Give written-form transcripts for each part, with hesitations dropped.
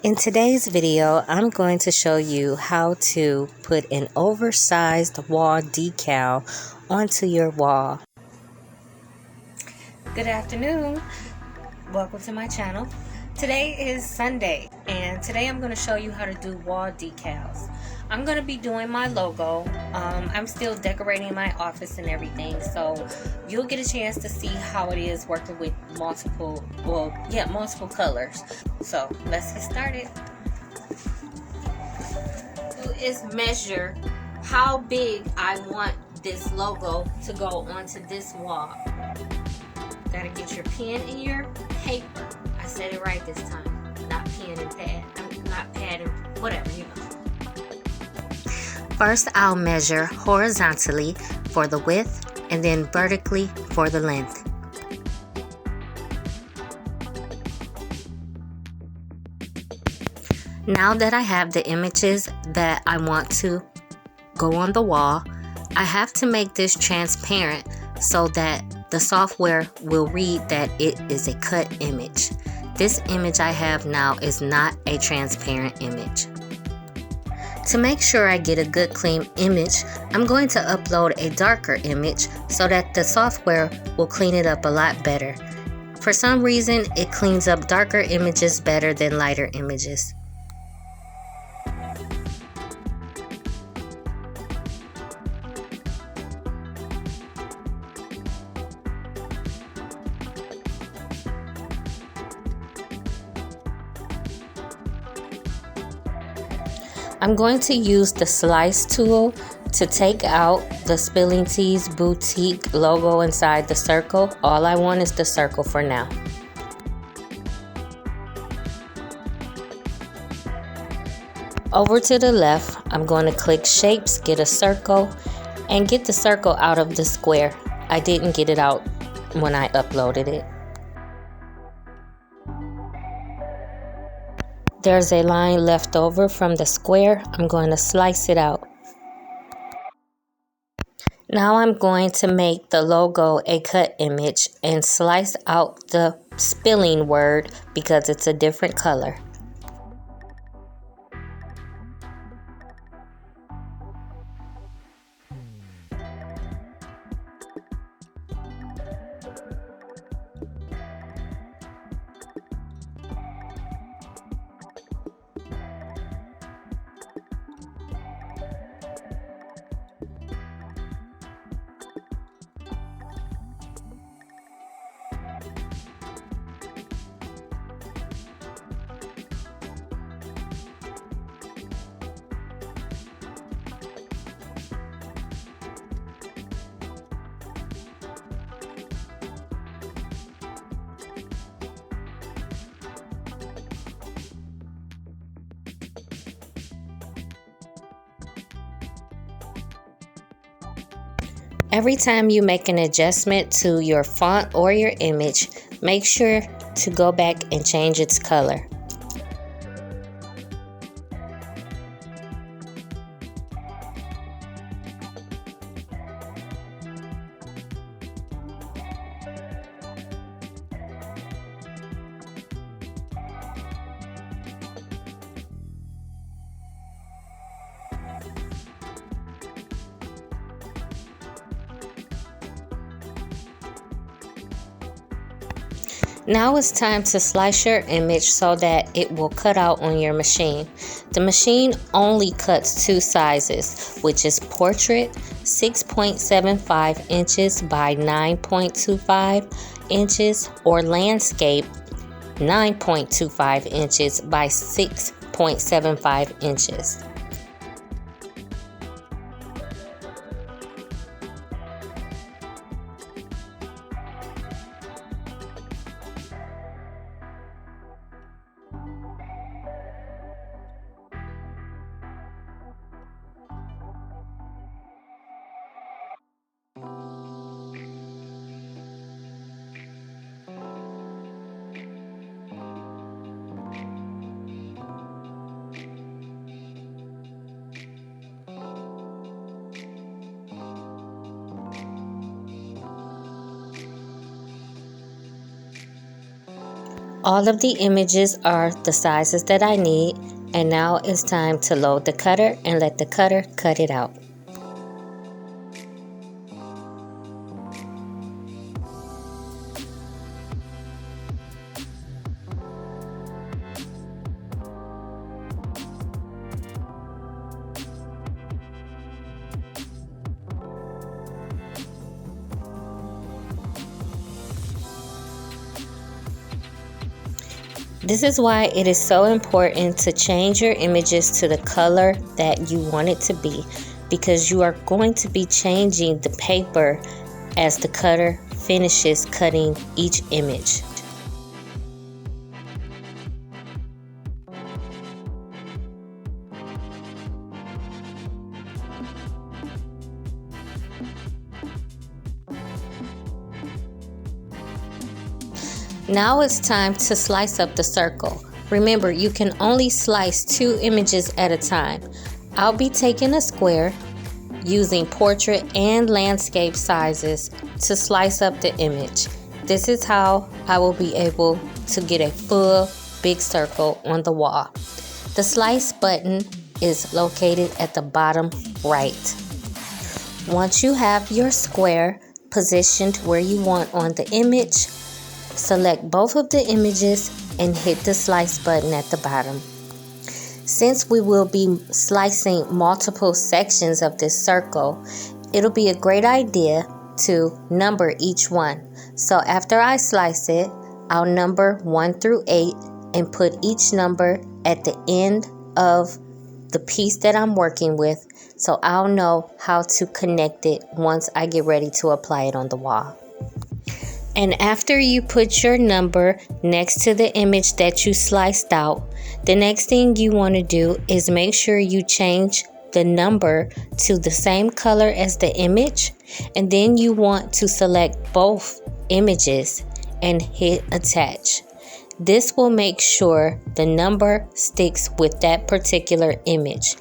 In today's video, I'm going to show you how to put an oversized wall decal onto your wall. Good afternoon. Welcome to my channel. Today is Sunday, and today I'm going to show you how to do wall decals. I'm going to be doing my logo. I'm still decorating my office and everything, so you'll get a chance to see how it is working with multiple colors. So let's get started. Is measure how big I want this logo to go onto this wall. Gotta get your pen and your paper. I said it right this time. Not pen and pad. Not pad and whatever, you know. First, I'll measure horizontally for the width and then vertically for the length. Now that I have the images that I want to go on the wall, I have to make this transparent so that the software will read that it is a cut image. This image I have now is not a transparent image. To make sure I get a good clean image, I'm going to upload a darker image so that the software will clean it up a lot better. For some reason, it cleans up darker images better than lighter images. I'm going to use the slice tool to take out the spillingteesboutique logo inside the circle. All I want is the circle for now. Over to the left, I'm going to click Shapes, get a circle, and get the circle out of the square. I didn't get it out when I uploaded it. There's a line left over from the square. I'm going to slice it out. Now I'm going to make the logo a cut image and slice out the spilling word because it's a different color. Every time you make an adjustment to your font or your image, make sure to go back and change its color. Now it's time to slice your image so that it will cut out on your machine. The machine only cuts two sizes, which is portrait 6.75 inches by 9.25 inches or landscape 9.25 inches by 6.75 inches. All of the images are the sizes that I need, and now it's time to load the cutter and let the cutter cut it out. This is why it is so important to change your images to the color that you want it to be, because you are going to be changing the paper as the cutter finishes cutting each image. Now it's time to slice up the circle. Remember, you can only slice 2 images at a time. I'll be taking a square, using portrait and landscape sizes to slice up the image. This is how I will be able to get a full big circle on the wall. The slice button is located at the bottom right. Once you have your square positioned where you want on the image, select both of the images and hit the slice button at the bottom. Since we will be slicing multiple sections of this circle, it'll be a great idea to number each one. So after I slice it, I'll number 1 through 8 and put each number at the end of the piece that I'm working with, so I'll know how to connect it once I get ready to apply it on the wall. And after you put your number next to the image that you sliced out, the next thing you want to do is make sure you change the number to the same color as the image, and then you want to select both images and hit attach. This will make sure the number sticks with that particular image.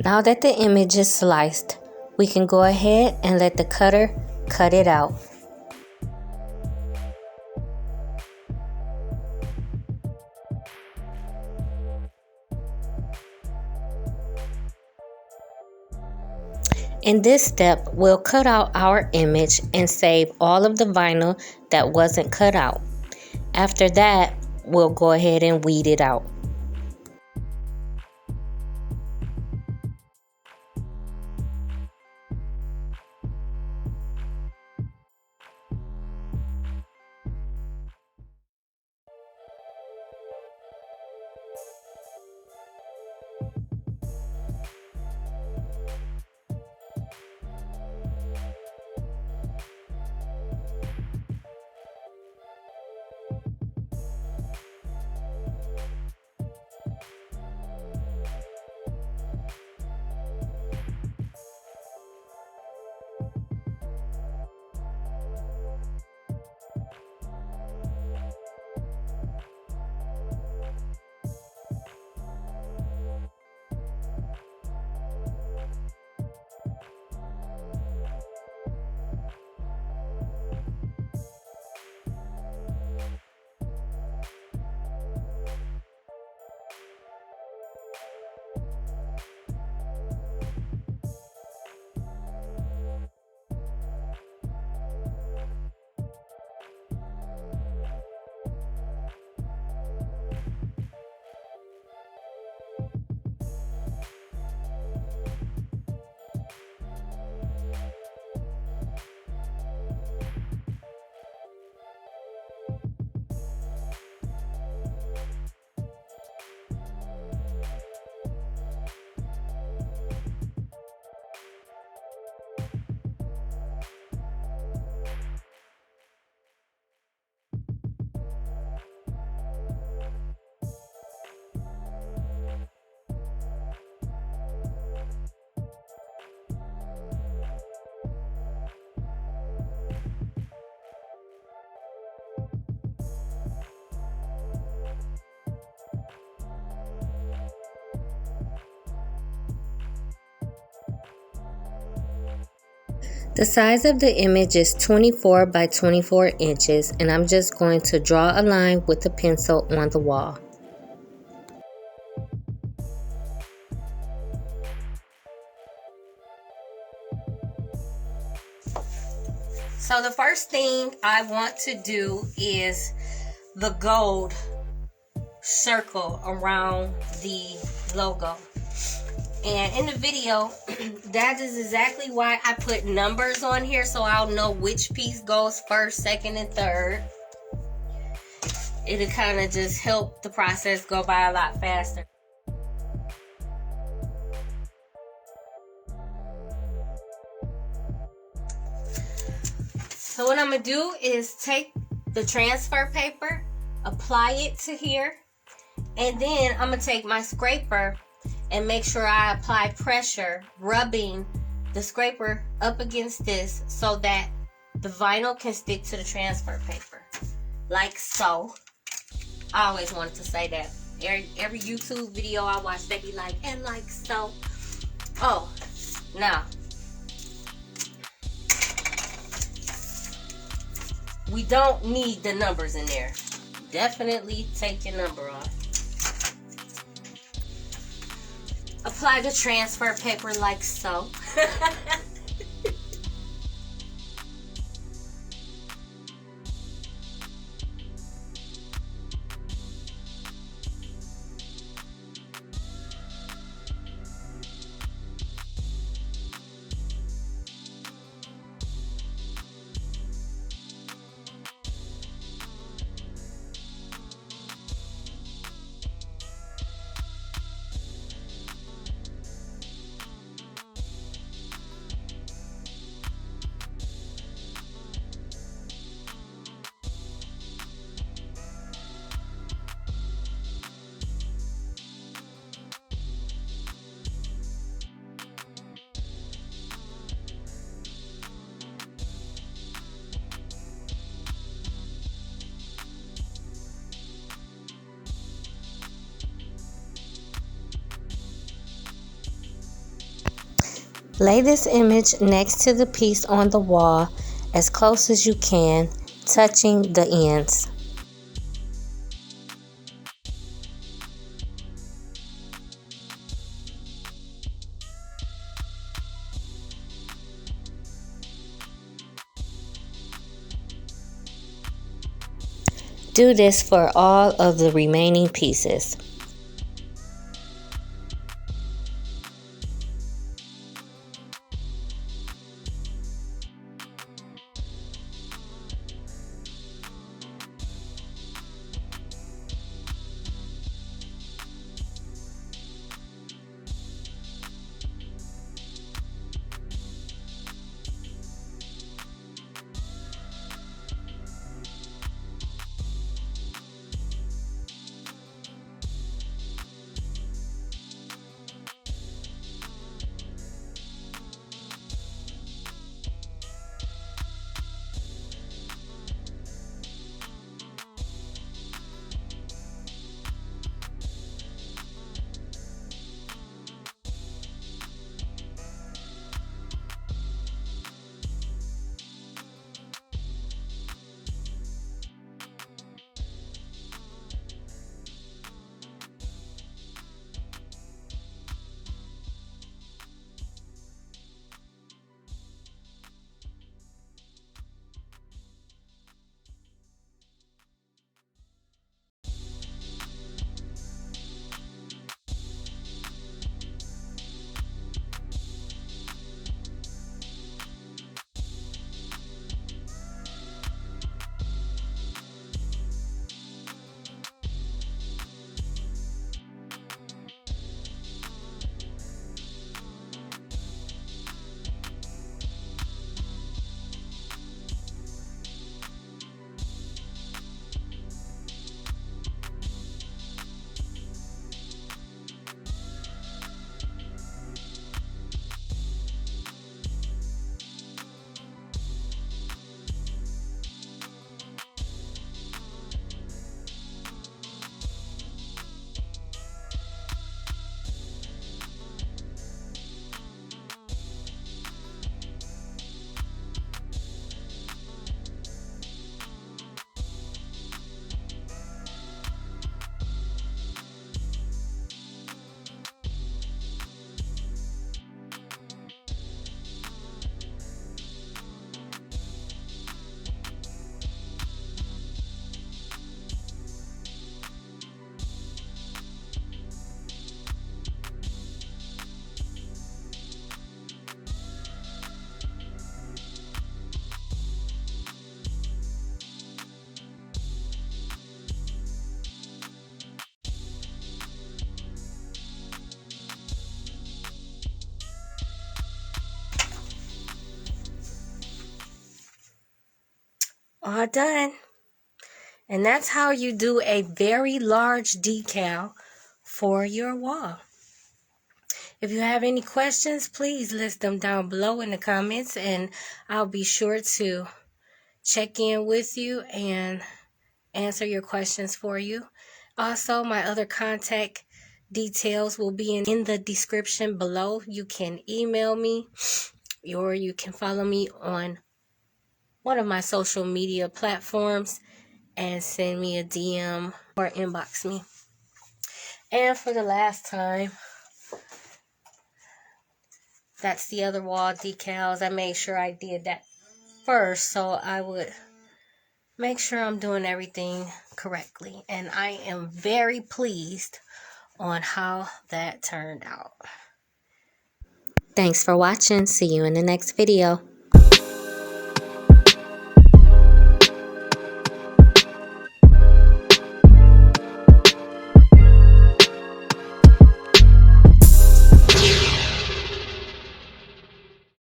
Now that the image is sliced, we can go ahead and let the cutter cut it out. In this step, we'll cut out our image and save all of the vinyl that wasn't cut out. After that, we'll go ahead and weed it out. The size of the image is 24 by 24 inches, and I'm just going to draw a line with a pencil on the wall. So the first thing I want to do is the gold circle around the logo. And in the video, that is exactly why I put numbers on here, so I'll know which piece goes first, second, and third. It'll kind of just help the process go by a lot faster. So what I'm going to do is take the transfer paper, apply it to here, and then I'm going to take my scraper and make sure I apply pressure, rubbing the scraper up against this so that the vinyl can stick to the transfer paper, like so. I always wanted to say that. Every YouTube video I watch, they be like, and like so. Oh, now, we don't need the numbers in there. Definitely take your number off. Apply the transfer paper like so. Lay this image next to the piece on the wall as close as you can, touching the ends. Do this for all of the remaining pieces. all done. And that's how you do a very large decal for your wall. If you have any questions, please list them down below in the comments, and I'll be sure to check in with you and answer your questions for you. Also, my other contact details will be in the description below. You can email me, or you can follow me on one of my social media platforms and send me a DM or inbox me. And for the last time, that's the other wall decals. I made sure I did that first, so I would make sure I'm doing everything correctly. And I am very pleased on how that turned out. Thanks for watching. See you in the next video.